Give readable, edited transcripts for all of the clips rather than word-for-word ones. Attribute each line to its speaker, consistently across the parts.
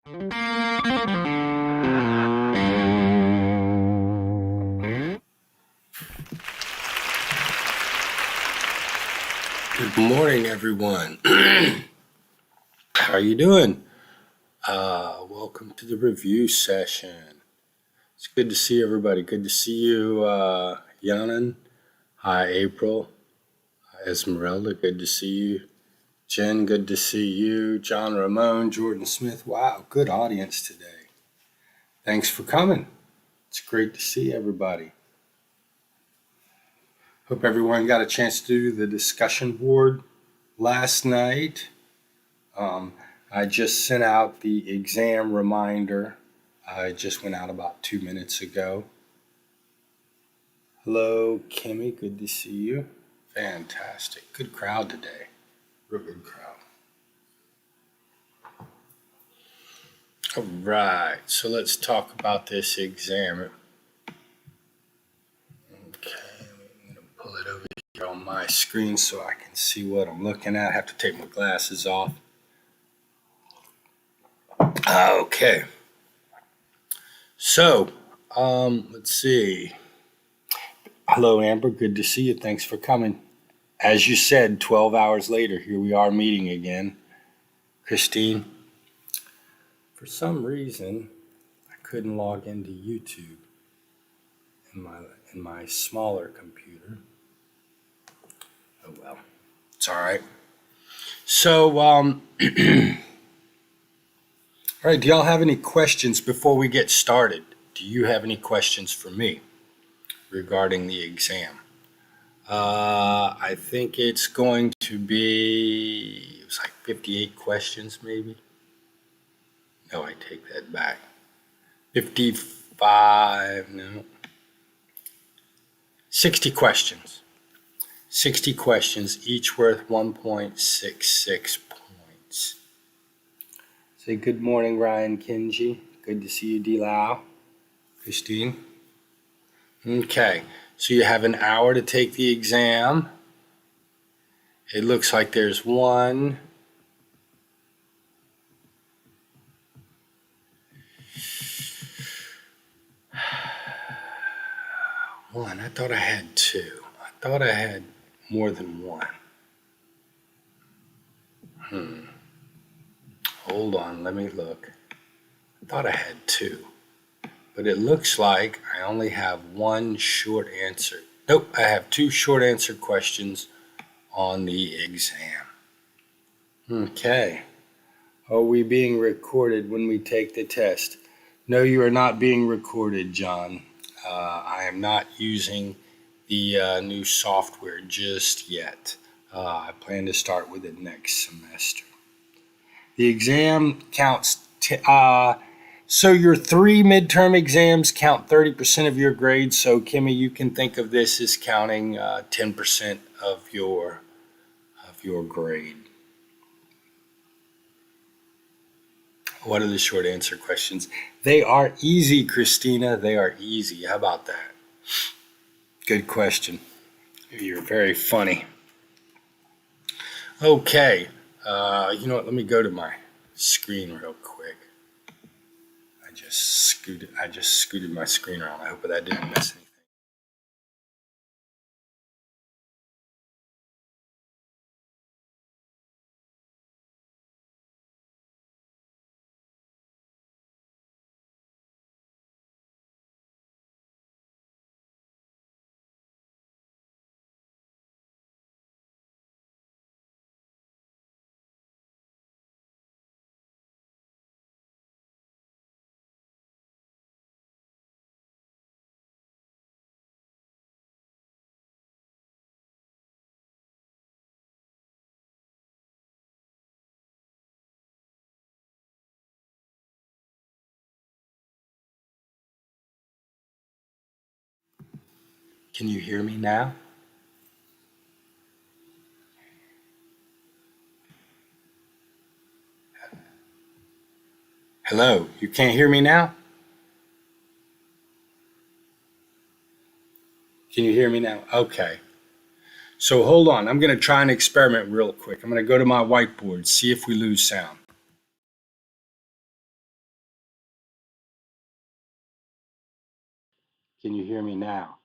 Speaker 1: Good morning, everyone. How are you doing? Welcome to the review session. It's good to see everybody. Good to see you, Yanan. Hi, April. Hi, Esmeralda. Good to see you. Jen, good to see you. John Ramon, Jordan Smith. Wow, good audience today. Thanks for coming. It's great to see everybody. Hope everyone got a chance to do the discussion board last night. I just sent out the exam reminder. I just went out about 2 minutes ago. Hello, Kimmy. Good to see you. Fantastic. Good crowd today. Real good crowd. All right. So let's talk about this exam. Okay. I'm going to pull it over here on my screen so I can see what I'm looking at. I have to take my glasses off. Okay. So, let's see. Hello, Amber. Good to see you. Thanks for coming. As you said, 12 hours later, here we are meeting again. Christine, for some reason, I couldn't log into YouTube in my smaller computer. Oh well, it's all right. So, all right, do y'all have any questions before we get started? Do you have any questions for me regarding the exam? I think it's going to be, it was like 58 questions maybe. No, I take that back. 55, no. 60 questions. 60 questions, each worth 1.66 points. Say good morning, Ryan Kinji. Good to see you, D-Lau. Christine. Okay, so you have an hour to take the exam. It looks like there's one. One, I thought I had two. I thought I had more than one. Hold on, let me look. I thought I had two. But it looks like I only have one short answer. Nope, I have two short answer questions on the exam. Okay. Are we being recorded when we take the test? No, you are not being recorded, John. I am not using the new software just yet. I plan to start with it next semester. The exam counts, so your 3 midterm exams count 30% of your grade. So Kimmy, you can think of this as counting 10% of your grade. What are the short answer questions? They are easy, Christina. They are easy. How about that? Good question. You're very funny. Okay. You know what? Let me go to my screen real quick. I just scooted my screen around. I hope that didn't miss anything. Can you hear me now? Hello, you can't hear me now? Can you hear me now? Okay. So hold on. I'm going to try an experiment real quick. I'm going to go to my whiteboard, see if we lose sound. Can you hear me now?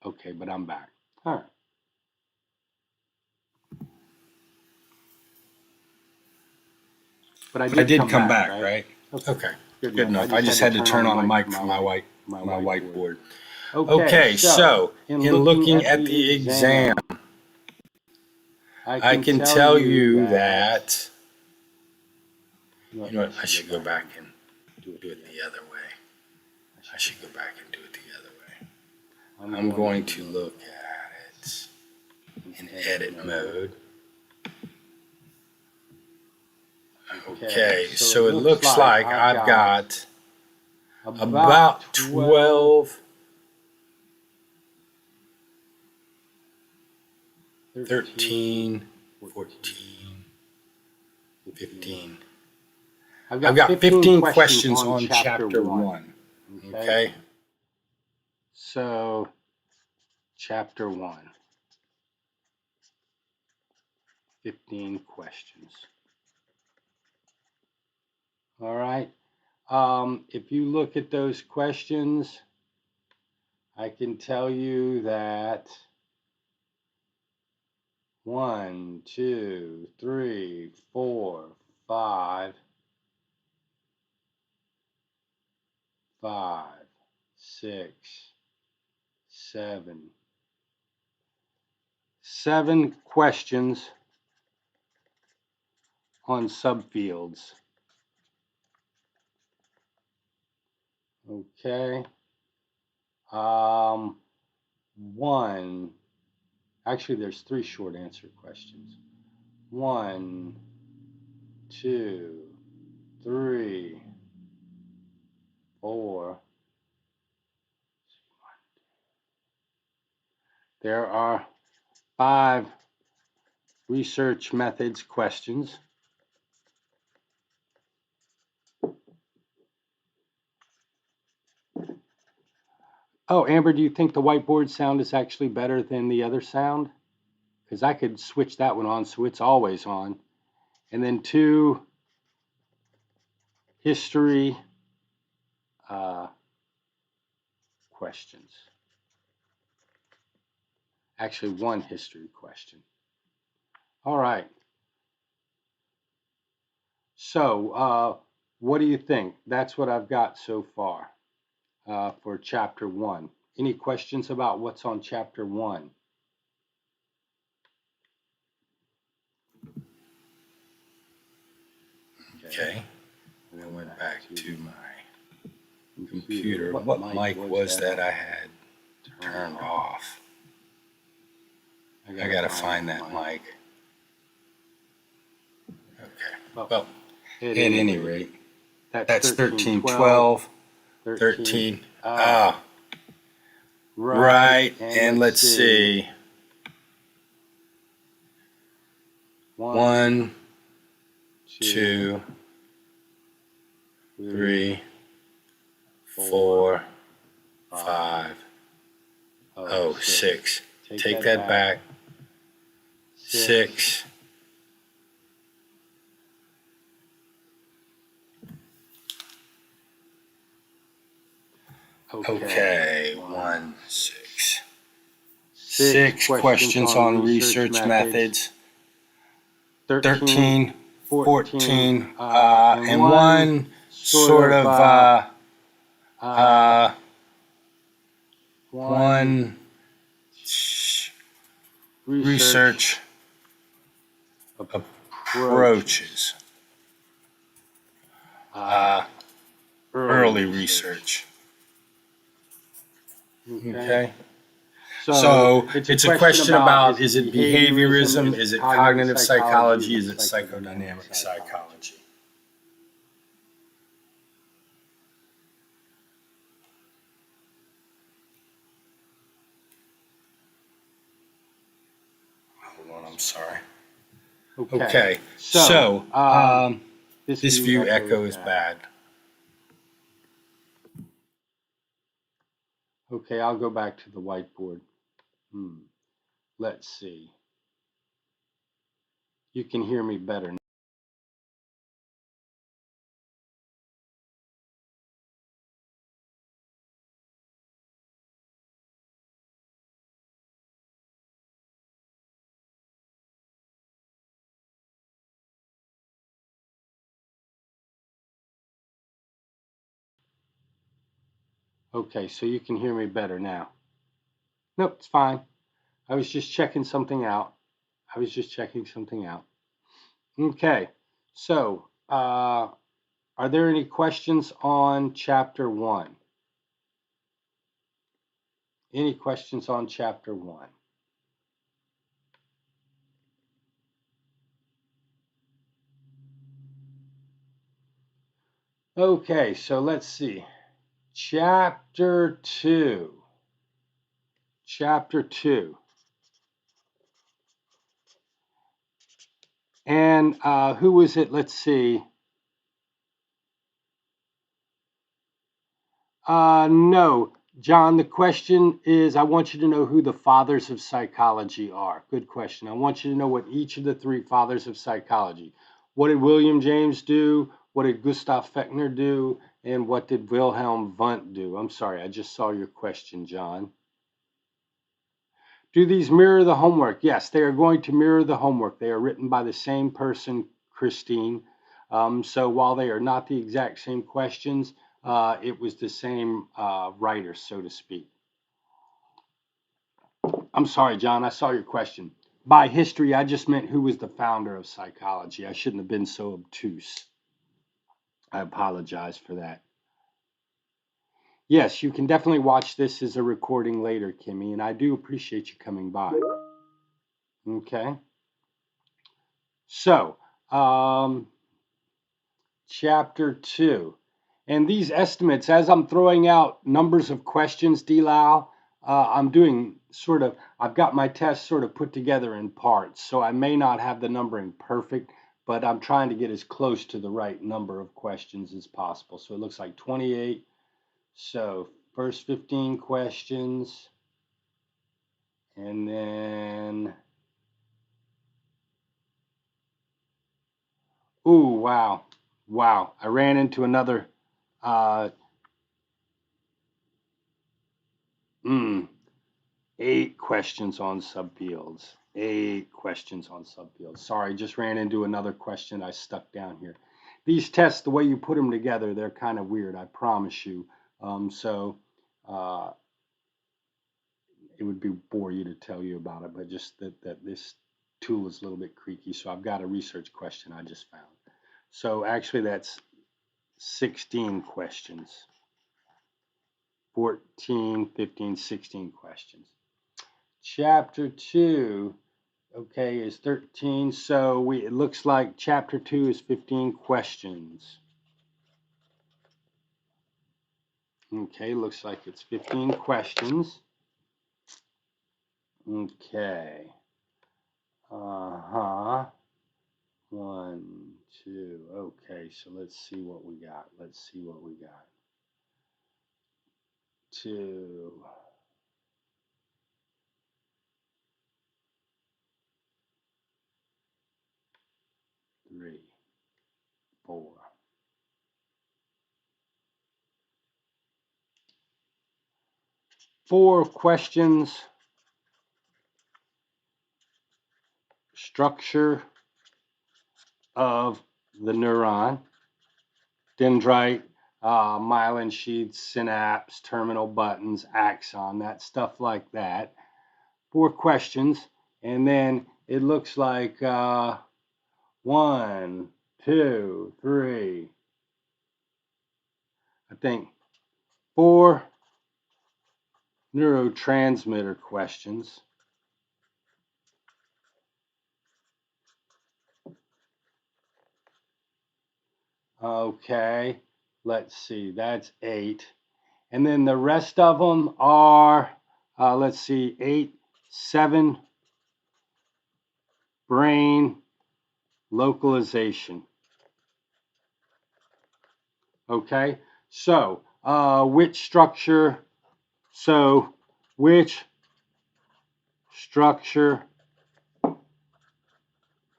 Speaker 1: Okay, but I'm back. All right. But I did come back, right? Okay. Good enough. I just had to turn on a mic for my whiteboard. Okay, so in looking at the exam, I can tell you that, you know what, I should go back and do it the other way. I should go back and do it the other way. I'm going to look at it in edit mode. Okay, so it looks like I've got about 12, 13, 14, 15. I've got 15 questions on chapter 1. Okay? So, chapter 1. 15 questions. All right. If you look at those questions, I can tell you that 1, 2, 3, 4, 5, 6, 7 questions on subfields. Okay. Actually, there's 3 short answer questions. 1, 2, 3, 4. There are 5 research methods questions. Oh, Amber, do you think the whiteboard sound is actually better than the other sound? Because I could switch that one on so it's always on. And then 2 history questions. Actually, 1 history question. All right. So, what do you think? That's what I've got so far for chapter 1. Any questions about what's on chapter 1? Okay. I went back to my computer. What mic was that I had turned off? I gotta find that mic. Okay. Well, at any rate, that's 13, 12, 13. Right. And let's see. 1, 2, 3, 4, 5. Oh, 6. Take that back. 6. Okay, 1, 6. 6 questions on research methods. 13, 14, and 1 sort of one research approaches. Early research. Okay. So it's a question about, is it behaviorism, is it cognitive psychology, is it psychodynamic psychology? Hold on, I'm sorry. Okay. So this view echo is bad. Okay, I'll go back to the whiteboard. Let's see. You can hear me better now. Okay, so you can hear me better now. Nope, it's fine. I was just checking something out. Okay, so are there any questions on chapter 1? Any questions on chapter 1? Okay, so let's see. Chapter 2. And who was it? Let's see. No, John, the question is, I want you to know who the fathers of psychology are. Good question. I want you to know what each of the 3 fathers of psychology. What did William James do? What did Gustav Fechner do? And what did Wilhelm Wundt do? I'm sorry, I just saw your question, John. Do these mirror the homework? Yes, they are going to mirror the homework. They are written by the same person, Christine. So while they are not the exact same questions, it was the same writer, so to speak. I'm sorry, John, I saw your question. By history, I just meant who was the founder of psychology. I shouldn't have been so obtuse. I apologize for that. Yes, you can definitely watch this as a recording later, Kimmy, and I do appreciate you coming by. Okay. So, chapter 2. And these estimates, as I'm throwing out numbers of questions, D-Lau, I'm doing sort of, I've got my test sort of put together in parts. So I may not have the numbering perfect, but I'm trying to get as close to the right number of questions as possible. So it looks like 28. So first 15 questions. And then, ooh, wow. Wow. I ran into another, uh, 8 questions on subfields. 8 questions on subfields. Sorry, just ran into another question I stuck down here. These tests, the way you put them together, they're kind of weird, I promise you. So it would be bore you to tell you about it, but just that this tool is a little bit creaky. So I've got a research question I just found. So actually that's 16 questions. 14, 15, 16 questions. Chapter 2, okay, is 13. So it looks like chapter 2 is 15 questions. Okay, looks like it's 15 questions. Okay. Uh-huh. 1, 2. Okay, so let's see what we got. 2, 3, 4. 4 questions. Structure of the neuron. Dendrite, myelin sheaths, synapse, terminal buttons, axon, that stuff like that. 4 questions, and then it looks like 1, 2, 3, I think 4 neurotransmitter questions. Okay, let's see, that's 8. And then the rest of them are, let's see, 8, 7 brain localization. Okay, so which structure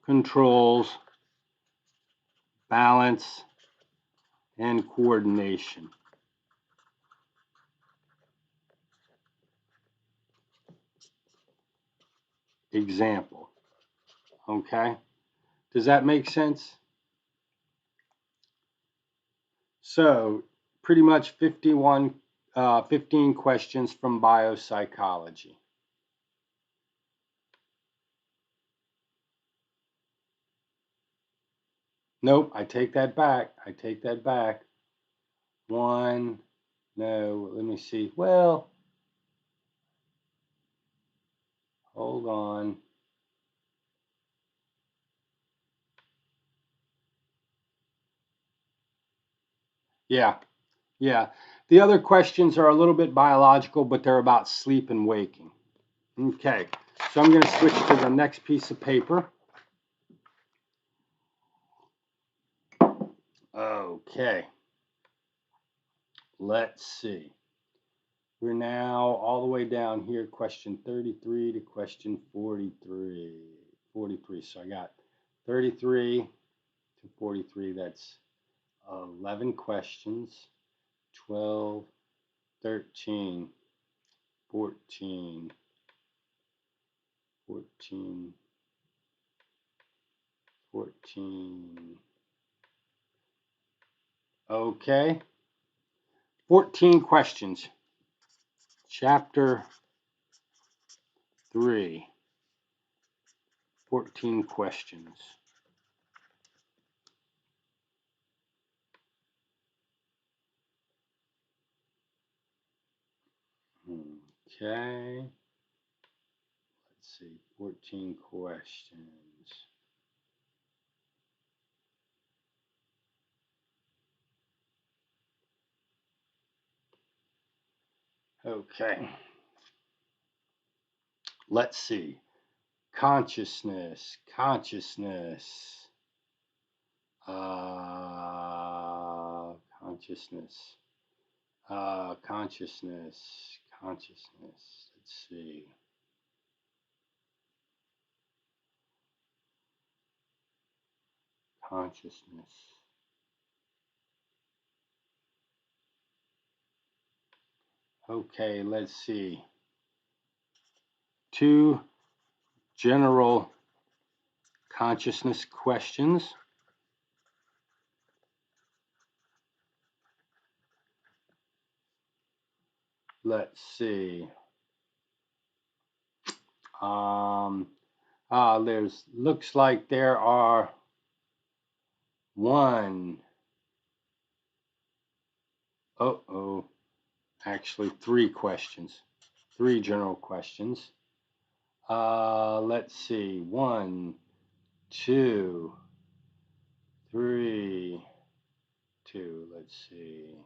Speaker 1: controls balance and coordination? Example. Okay, does that make sense? So pretty much 51 15 questions from biopsychology. Nope, I take that back. I take that back. One, no, let me see. Well, hold on. Yeah, yeah. The other questions are a little bit biological, but they're about sleep and waking. Okay, so I'm going to switch to the next piece of paper. Okay, let's see. We're now all the way down here, question 33 to question 43. 43, so I got 33 to 43, that's 11 questions, 12, 13, 14, 14, 14. Okay, 14 questions. Chapter 3, 14 questions. Okay, let's see, 14 questions. Okay, let's see. Consciousness, consciousness, consciousness, consciousness, consciousness. Let's see. Consciousness. Okay, let's see. 2 general consciousness questions. Let's see. There's looks like there are actually 3 questions, 3 general questions. Let's see. 1, 2, 3, 2. Let's see.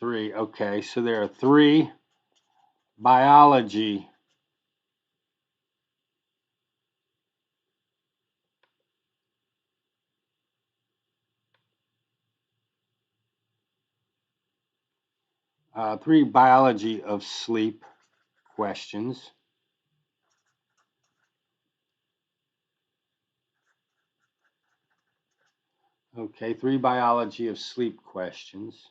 Speaker 1: 3. Okay, so there are 3 biology. 3 biology of sleep questions. Okay, 3 biology of sleep questions.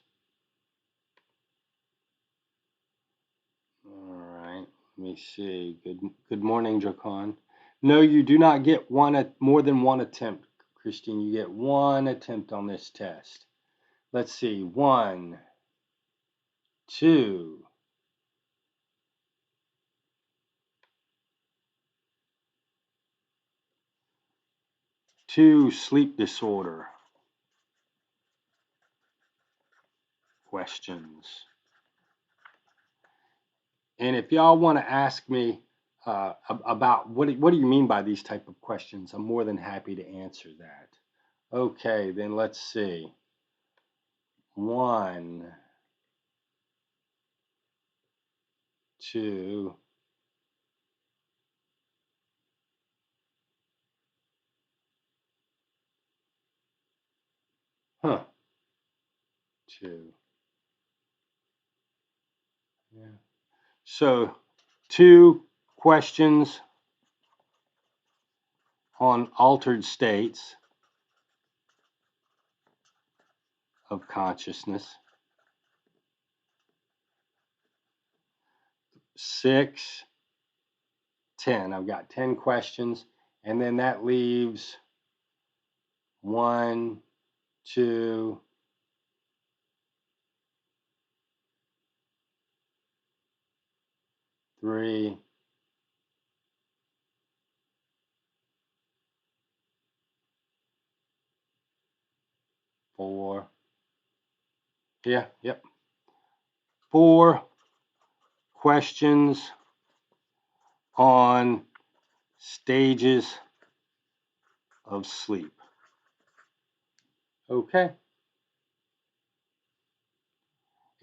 Speaker 1: All right, let me see. Good morning, Jocon. No, you do not get more than one attempt, Christine. You get 1 attempt on this test. Let's see. 1, 2, 2 sleep disorder questions. And if y'all want to ask me about what do you mean by these type of questions, I'm more than happy to answer that. Okay, then let's see. 1, 2, 2. Yeah. So 2 questions on altered states of consciousness. 6, 10. I've got 10 questions, and then that leaves 1, 2, 3, 4. Yeah, yep. 4 questions on stages of sleep. Okay.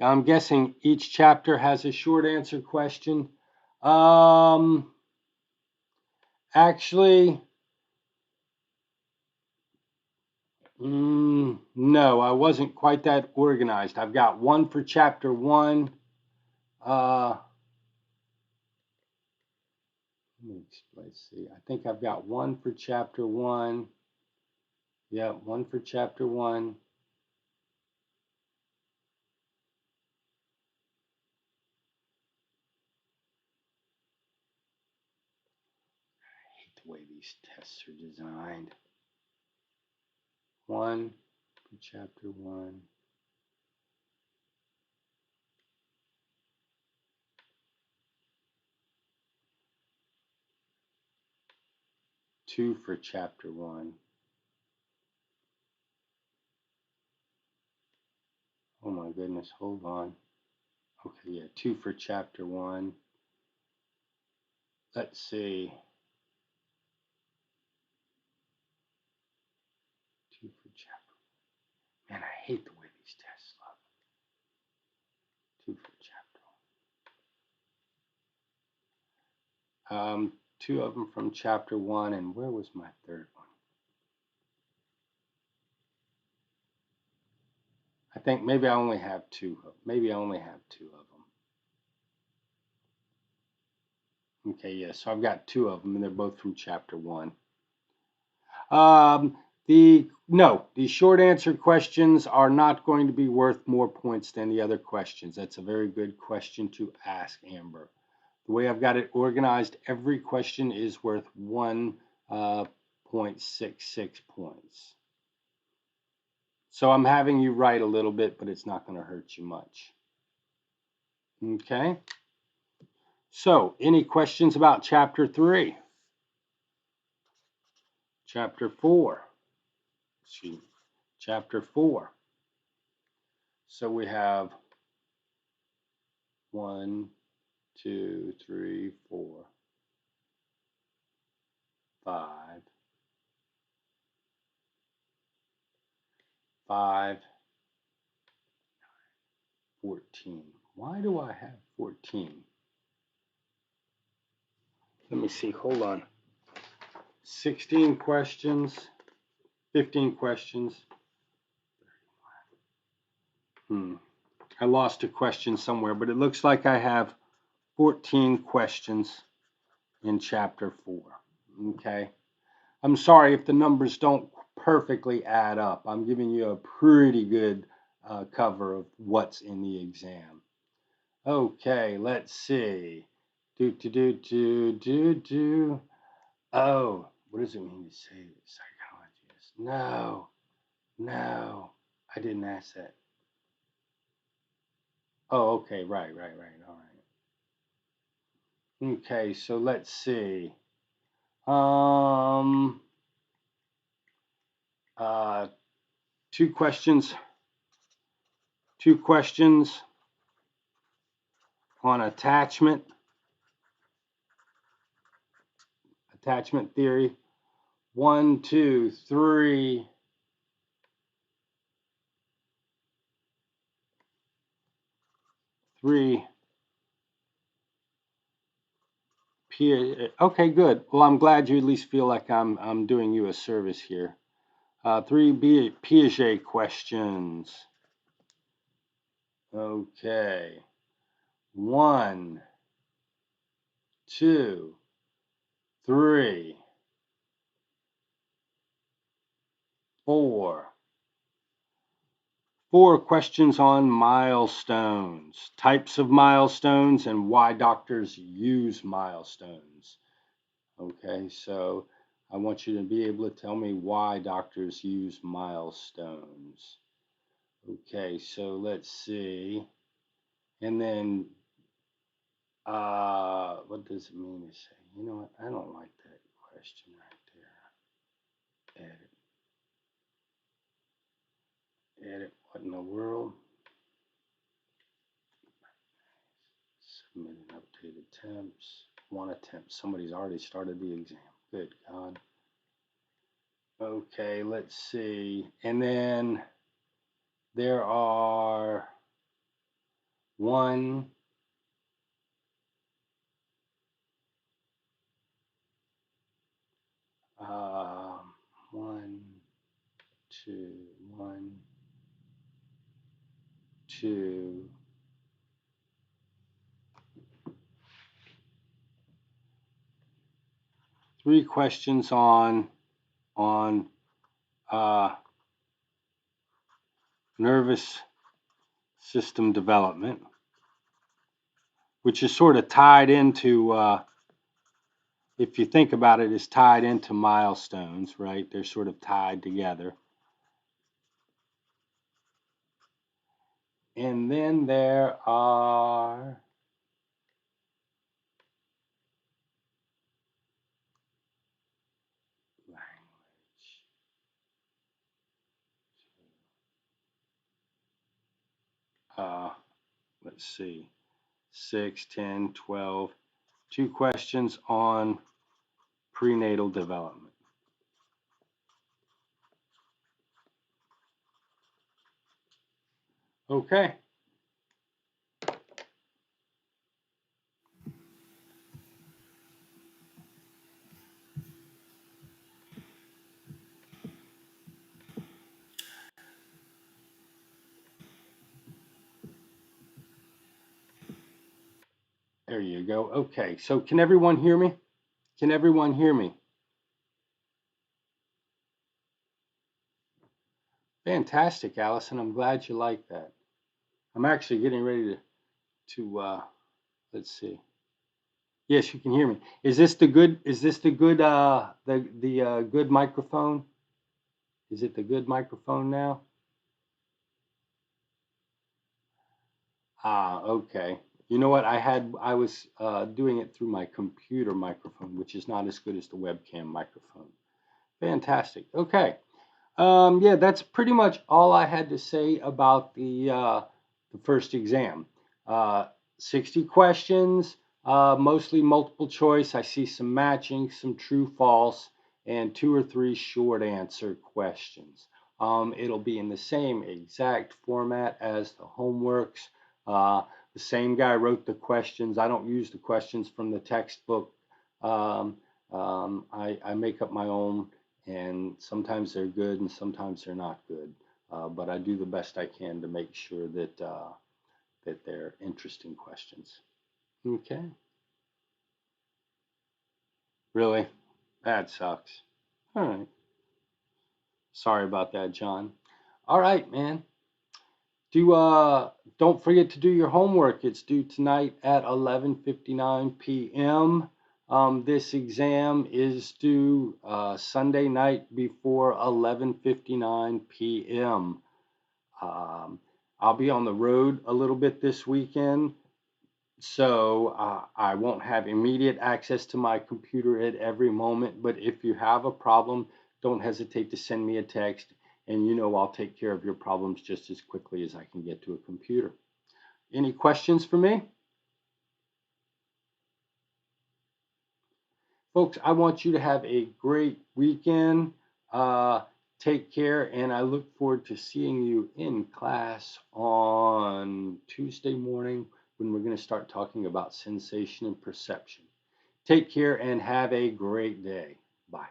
Speaker 1: I'm guessing each chapter has a short answer question. Actually, no, I wasn't quite that organized. I've got one for chapter 1. Let's see. I think I've got one for chapter 1. Yeah, one for chapter 1. I hate the way these tests are designed. One for chapter 1. Two for chapter 1. Oh my goodness, hold on. Okay, yeah, 2 for chapter 1. Let's see. 2 for chapter. Man, I hate the way these tests look. 2 for chapter 1. 2 of them from chapter 1, and where was my third one? I think maybe I only have 2. Maybe I only have 2 of them. Okay, yeah, so I've got 2 of them, and they're both from chapter 1. The short answer questions are not going to be worth more points than the other questions. That's a very good question to ask, Amber. The way I've got it organized, every question is worth 1.66 points. So I'm having you write a little bit, but it's not going to hurt you much. Okay. So, any questions about chapter 3? Chapter 4. Excuse me. Chapter 4. So we have 1, 2, 3, 4, 5, 14. Why do I have 14? Let me see, hold on. 16 questions, 15 questions. I lost a question somewhere, but it looks like I have 14 questions in chapter 4. Okay. I'm sorry if the numbers don't perfectly add up. I'm giving you a pretty good cover of what's in the exam. Okay, let's see. Oh, what does it mean to say psychologist? No, I didn't ask that. Oh, okay, right, all right. Okay, so let's see. Two questions on attachment theory. 1, 2, 3. Okay, good. Well, I'm glad you at least feel like I'm doing you a service here. 3 Piaget questions. Okay. 1, 2, 3, 4. 4 questions on milestones, types of milestones, and why doctors use milestones. Okay, so I want you to be able to tell me why doctors use milestones. Okay, so let's see. And then, what does it mean to say? You know what? I don't like that question right there. Edit. What in the world? Submit an updated attempts. One attempt. Somebody's already started the exam. Good God. Okay, let's see. And then there are one, um, one, two, one, two, three questions on nervous system development, which is sort of tied into, if you think about it, is tied into milestones, right? They're sort of tied together. And then there are let's see, 6, 10, 12, two questions on prenatal development. Okay. There you go. Okay, so can everyone hear me? Can everyone hear me? Fantastic, Allison. I'm glad you like that. I'm actually getting ready to let's see. Yes, you can hear me. Is this the good the good microphone? Is it the good microphone now? Okay. You know what? I was doing it through my computer microphone, which is not as good as the webcam microphone. Fantastic. Okay. Yeah, that's pretty much all I had to say about the first exam. 60 questions, mostly multiple choice. I see some matching, some true false, and 2 or 3 short answer questions. It'll be in the same exact format as the homeworks. The same guy wrote the questions. I don't use the questions from the textbook. I make up my own, and sometimes they're good and sometimes they're not good. But I do the best I can to make sure that they're interesting questions. Okay. Really? That sucks. All right. Sorry about that, John. All right, man. Don't forget to do your homework. It's due tonight at 11:59 p.m. This exam is due Sunday night before 11:59 p.m. I'll be on the road a little bit this weekend, so I won't have immediate access to my computer at every moment. But if you have a problem, don't hesitate to send me a text, and I'll take care of your problems just as quickly as I can get to a computer. Any questions for me? Folks, I want you to have a great weekend. Take care, and I look forward to seeing you in class on Tuesday morning when we're going to start talking about sensation and perception. Take care and have a great day. Bye.